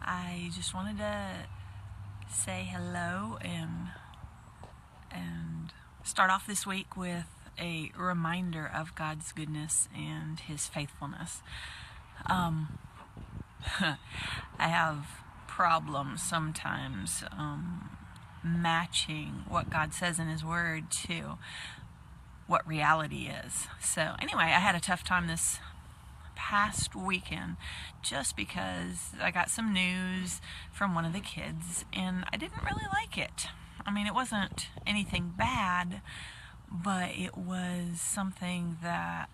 I just wanted to say hello and start off this week with a reminder of God's goodness and His faithfulness. I have problems sometimes matching what God says in His Word to what reality is. So anyway, I had a tough time this past weekend just because I got some news from one of the kids and I didn't really like it. I mean, it wasn't anything bad, but it was something that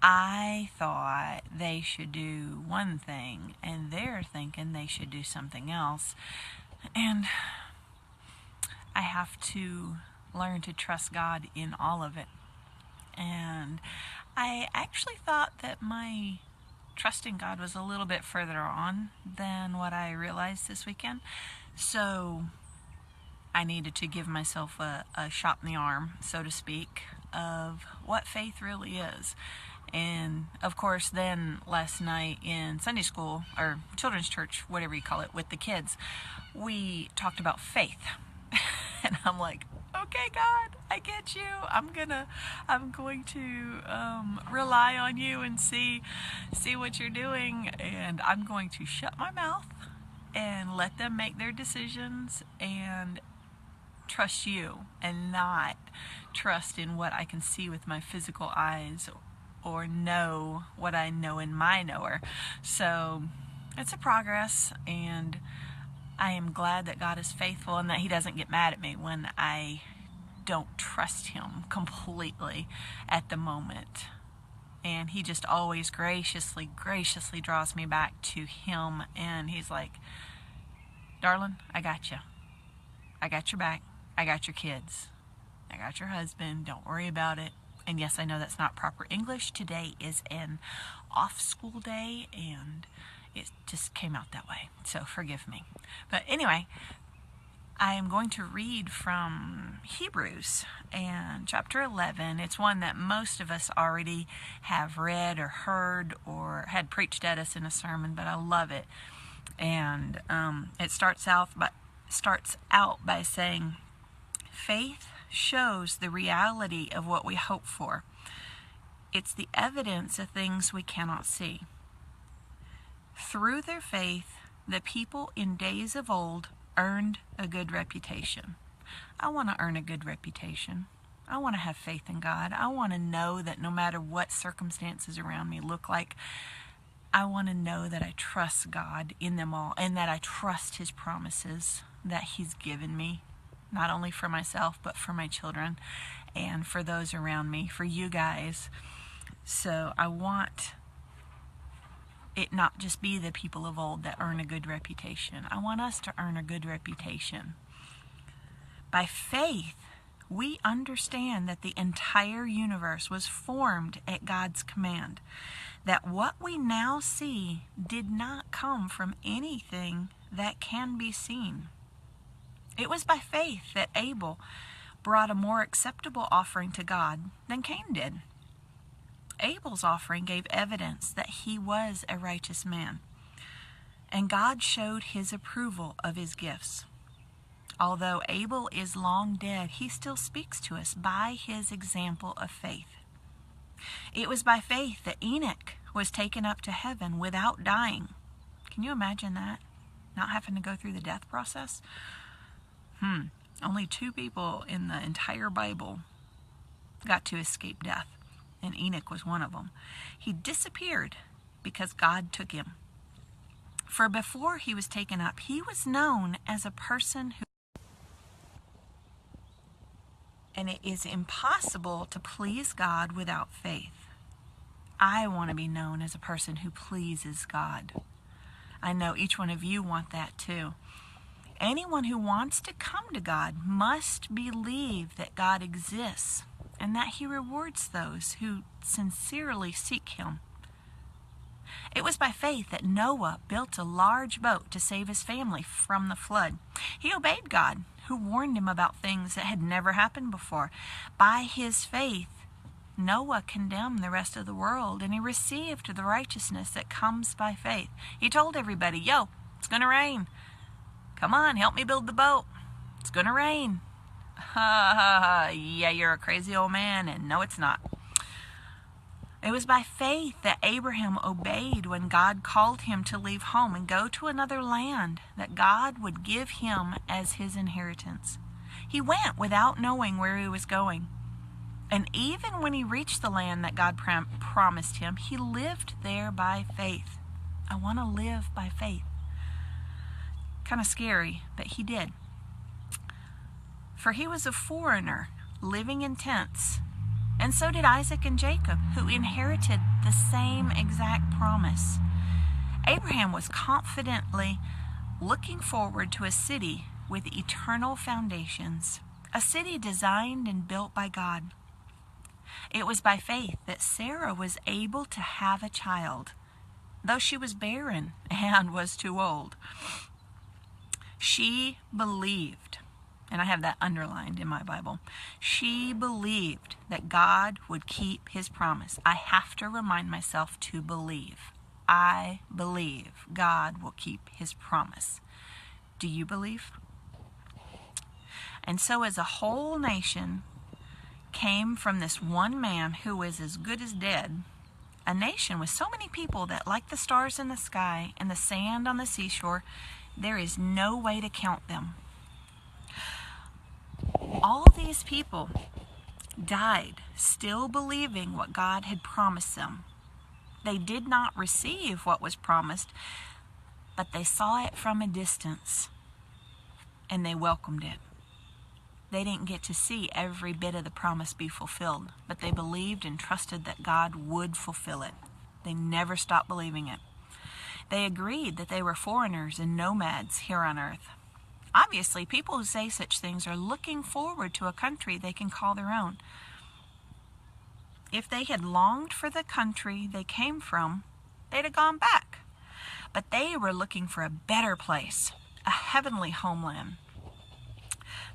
I thought they should do one thing and they're thinking they should do something else. And I have to learn to trust God in all of it. And I actually thought that my trust in God was a little bit further on than what I realized this weekend. So I needed to give myself a shot in the arm, so to speak, of what faith really is. And of course, then last night in Sunday school, or children's church, whatever you call it, with the kids, we talked about faith. And I'm like, okay, God, I get you. I'm going to rely on you and see what you're doing, and I'm going to shut my mouth and let them make their decisions and trust you and not trust in what I can see with my physical eyes or know what I know in my knower. So it's a progress, and I am glad that God is faithful and that He doesn't get mad at me when I don't trust Him completely at the moment. And He just always graciously draws me back to Him, and He's like, darling, I got you. I got your back. I got your kids. I got your husband. Don't worry about it. And yes, I know that's not proper English. Today is an off-school day, and it just came out that way, so forgive me. But anyway, I am going to read from Hebrews and chapter 11. It's one that most of us already have read or heard or had preached at us in a sermon, but I love it. And it starts out by saying, faith shows the reality of what we hope for. It's the evidence of things we cannot see. Through their faith, the people in days of old earned a good reputation. I want to earn a good reputation. I want to have faith in God. I want to know that no matter what circumstances around me look like, I want to know that I trust God in them all, and that I trust His promises that He's given me, not only for myself, but for my children and for those around me, for you guys. So I want it not just be the people of old that earn a good reputation. I want us to earn a good reputation. By faith, we understand that the entire universe was formed at God's command, that what we now see did not come from anything that can be seen. It was by faith that Abel brought a more acceptable offering to God than Cain did. Abel's offering gave evidence that he was a righteous man, and God showed His approval of his gifts. Although Abel is long dead, he still speaks to us by his example of faith. It was by faith that Enoch was taken up to heaven without dying. Can you imagine that? Not having to go through the death process? Only 2 people in the entire Bible got to escape death, and Enoch was one of them. He disappeared because God took him. For before he was taken up, he was known as a person who... And it is impossible to please God without faith. I want to be known as a person who pleases God. I know each one of you want that too. Anyone who wants to come to God must believe that God exists and that He rewards those who sincerely seek Him. It was by faith that Noah built a large boat to save his family from the flood. He obeyed God, who warned him about things that had never happened before. By his faith, Noah condemned the rest of the world, and he received the righteousness that comes by faith. He told everybody, It's going to rain. Come on, help me build the boat. It's going to rain. Yeah, you're a crazy old man, and no, it's not. It was by faith that Abraham obeyed when God called him to leave home and go to another land that God would give him as his inheritance. He went without knowing where he was going. And even when he reached the land that God promised him, he lived there by faith. I want to live by faith. Kind of scary, but he did. For he was a foreigner living in tents. And so did Isaac and Jacob, who inherited the same exact promise. Abraham was confidently looking forward to a city with eternal foundations, a city designed and built by God. It was by faith that Sarah was able to have a child, though she was barren and was too old. She believed. And I have that underlined in my Bible. She believed that God would keep his promise. I have to remind myself to believe. I believe God will keep his promise. Do you believe? And so as a whole nation came from this one man who was as good as dead, a nation with so many people that, like the stars in the sky and the sand on the seashore, there is no way to count them. All these people died still believing what God had promised them. They did not receive what was promised, but they saw it from a distance and they welcomed it. They didn't get to see every bit of the promise be fulfilled, but they believed and trusted that God would fulfill it. They never stopped believing it. They agreed that they were foreigners and nomads here on earth. Obviously, people who say such things are looking forward to a country they can call their own. If they had longed for the country they came from, they'd have gone back. But they were looking for a better place, a heavenly homeland.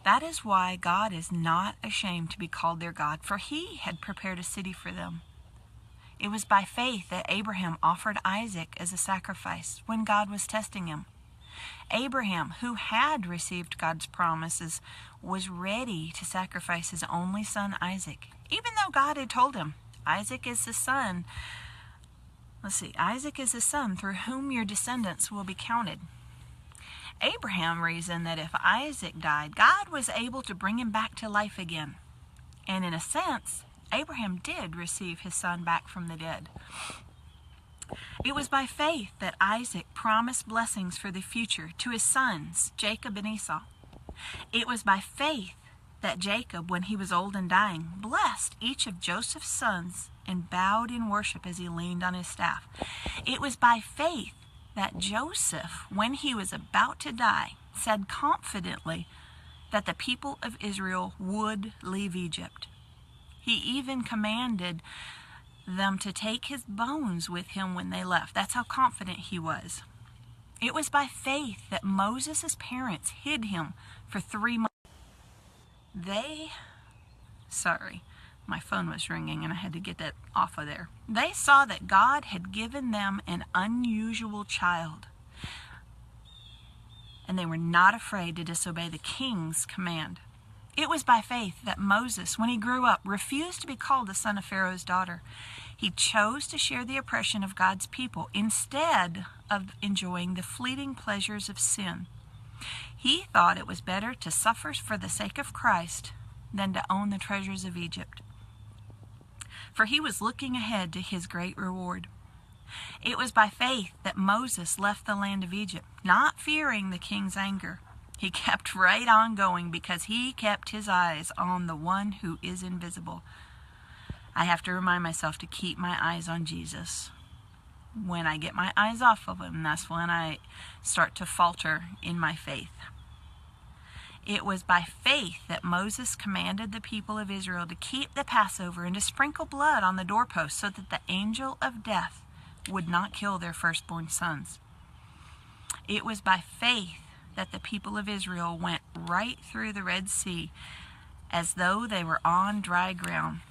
That is why God is not ashamed to be called their God, for he had prepared a city for them. It was by faith that Abraham offered Isaac as a sacrifice when God was testing him. Abraham, who had received God's promises, was ready to sacrifice his only son Isaac, even though God had told him, Isaac is the son through whom your descendants will be counted. Abraham reasoned that if Isaac died, God was able to bring him back to life again. And in a sense, Abraham did receive his son back from the dead. It was by faith that Isaac promised blessings for the future to his sons, Jacob and Esau. It was by faith that Jacob, when he was old and dying, blessed each of Joseph's sons and bowed in worship as he leaned on his staff. It was by faith that Joseph, when he was about to die, said confidently that the people of Israel would leave Egypt. He even commanded them to take his bones with him when they left. That's how confident he was. It was by faith that Moses' parents hid him for 3 months. My phone was ringing and I had to get that off of there. They saw that God had given them an unusual child, and they were not afraid to disobey the king's command. It was by faith that Moses, when he grew up, refused to be called the son of Pharaoh's daughter. He chose to share the oppression of God's people instead of enjoying the fleeting pleasures of sin. He thought it was better to suffer for the sake of Christ than to own the treasures of Egypt, for he was looking ahead to his great reward. It was by faith that Moses left the land of Egypt, not fearing the king's anger. He kept right on going because he kept his eyes on the one who is invisible. I have to remind myself to keep my eyes on Jesus. When I get my eyes off of him, that's when I start to falter in my faith. It was by faith that Moses commanded the people of Israel to keep the Passover and to sprinkle blood on the doorpost so that the angel of death would not kill their firstborn sons. It was by faith that the people of Israel went right through the Red Sea as though they were on dry ground.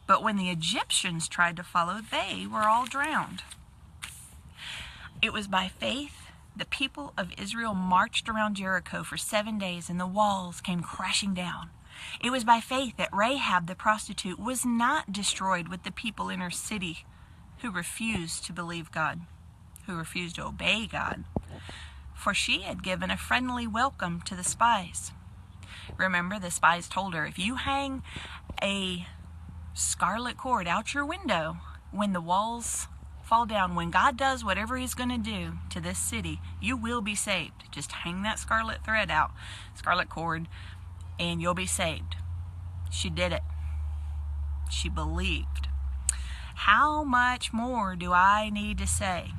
But when the Egyptians tried to follow, they were all drowned. It was by faith The people of Israel marched around Jericho for 7 days, and the walls came crashing down. It was by faith that Rahab the prostitute was not destroyed with the people in her city who refused to believe God, who refused to obey God, for she had given a friendly welcome to the spies. Remember, the spies told her, if you hang a scarlet cord out your window when the walls fall down, when God does whatever he's going to do to this city, you will be saved. Just hang that scarlet thread out, scarlet cord, and you'll be saved. She did it. She believed. How much more do I need to say?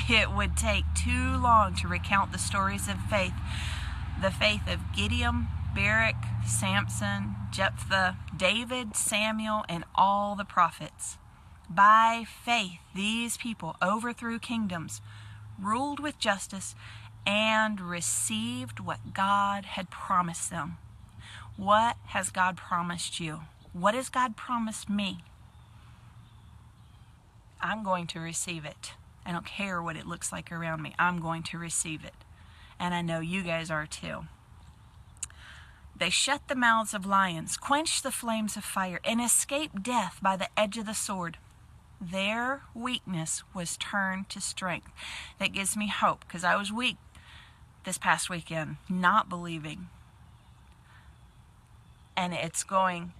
It would take too long to recount the stories of faith. The faith of Gideon, Barak, Samson, Jephthah, David, Samuel, and all the prophets. By faith, these people overthrew kingdoms, ruled with justice, and received what God had promised them. What has God promised you? What has God promised me? I'm going to receive it. I don't care what it looks like around me. I'm going to receive it. And I know you guys are too. They shut the mouths of lions, quenched the flames of fire, and escaped death by the edge of the sword. Their weakness was turned to strength. That gives me hope, because I was weak this past weekend, not believing. And it's going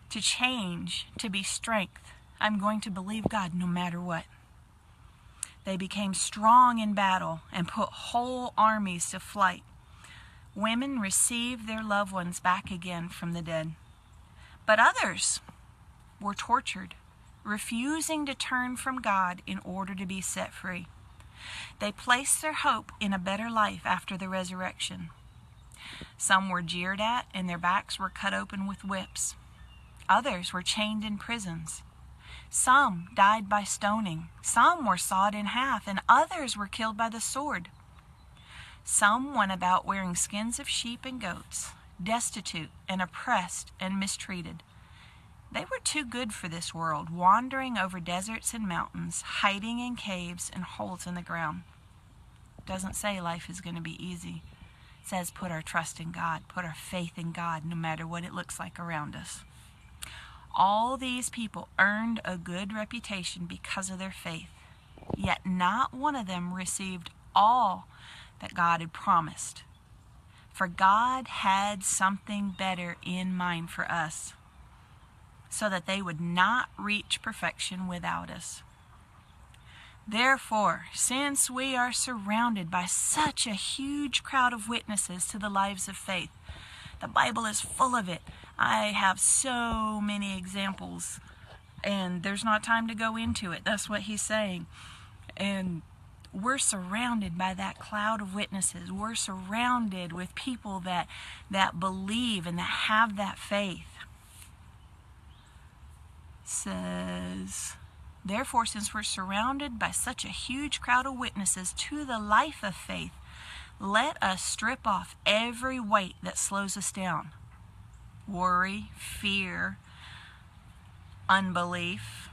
to change to be strength. I'm going to believe God no matter what. They became strong in battle and put whole armies to flight. Women received their loved ones back again from the dead. But others were tortured, refusing to turn from God in order to be set free. They placed their hope in a better life after the resurrection. Some were jeered at, and their backs were cut open with whips. Others were chained in prisons. Some died by stoning. Some were sawed in half, and others were killed by the sword. Some went about wearing skins of sheep and goats, destitute and oppressed and mistreated. They were too good for this world, wandering over deserts and mountains, hiding in caves and holes in the ground. It doesn't say life is going to be easy. It says put our trust in God, put our faith in God, no matter what it looks like around us. All these people earned a good reputation because of their faith, yet not one of them received all that God had promised. For God had something better in mind for us, so that they would not reach perfection without us. Therefore, since we are surrounded by such a huge crowd of witnesses to the lives of faith, the Bible is full of it. I have so many examples, and there's not time to go into it. That's what he's saying. And we're surrounded by that cloud of witnesses. We're surrounded with people that believe and that have that faith. It says, therefore, since we're surrounded by such a huge crowd of witnesses to the life of faith, let us strip off every weight that slows us down. Worry, fear, unbelief,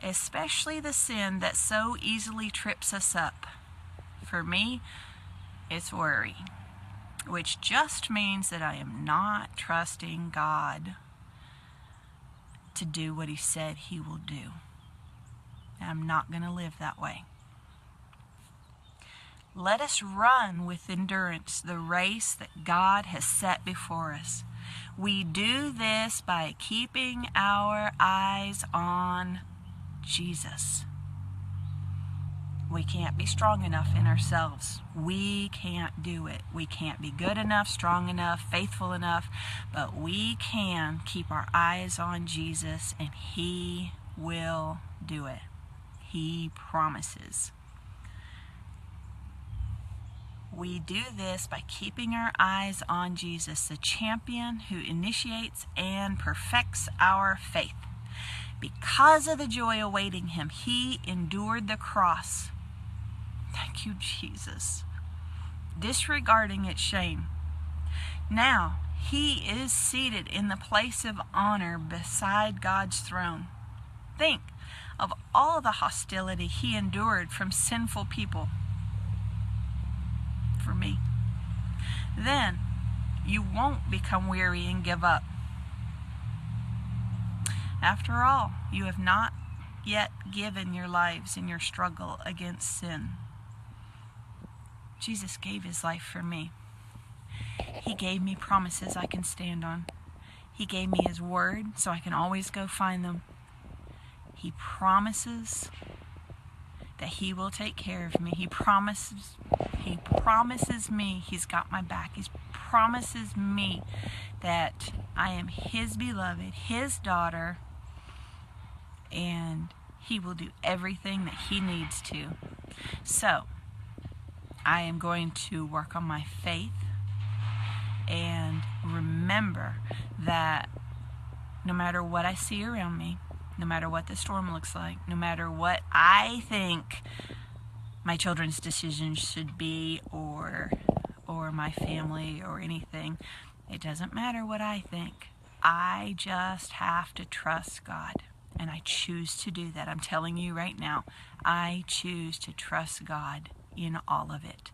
especially the sin that so easily trips us up. For me, it's worry, which just means that I am not trusting God to do what he said he will do. I'm not going to live that way. Let us run with endurance the race that God has set before us. We do this by keeping our eyes on Jesus. We can't be strong enough in ourselves. We can't do it. We can't be good enough, strong enough, faithful enough, but we can keep our eyes on Jesus, and he will do it. He promises. We do this by keeping our eyes on Jesus, the champion who initiates and perfects our faith. Because of the joy awaiting him, he endured the cross. Thank you, Jesus. Disregarding its shame. Now, he is seated in the place of honor beside God's throne. Think, of all the hostility he endured from sinful people for me, then you won't become weary and give up. After all, you have not yet given your lives in your struggle against sin. Jesus gave his life for me. He gave me promises I can stand on. He gave me his word so I can always go find them. He promises that he will take care of me. He promises me he's got my back. He promises me that I am his beloved, his daughter, and he will do everything that he needs to. So, I am going to work on my faith and remember that no matter what I see around me, no matter what the storm looks like, no matter what I think my children's decisions should be, or my family or anything, it doesn't matter what I think. I just have to trust God, and I choose to do that. I'm telling you right now, I choose to trust God in all of it.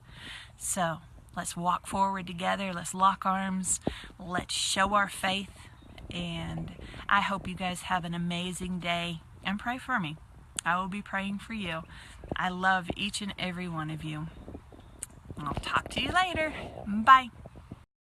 So let's walk forward together. Let's lock arms. Let's show our faith. And I hope you guys have an amazing day. And pray for me. I will be praying for you. I love each and every one of you. I'll talk to you later. Bye.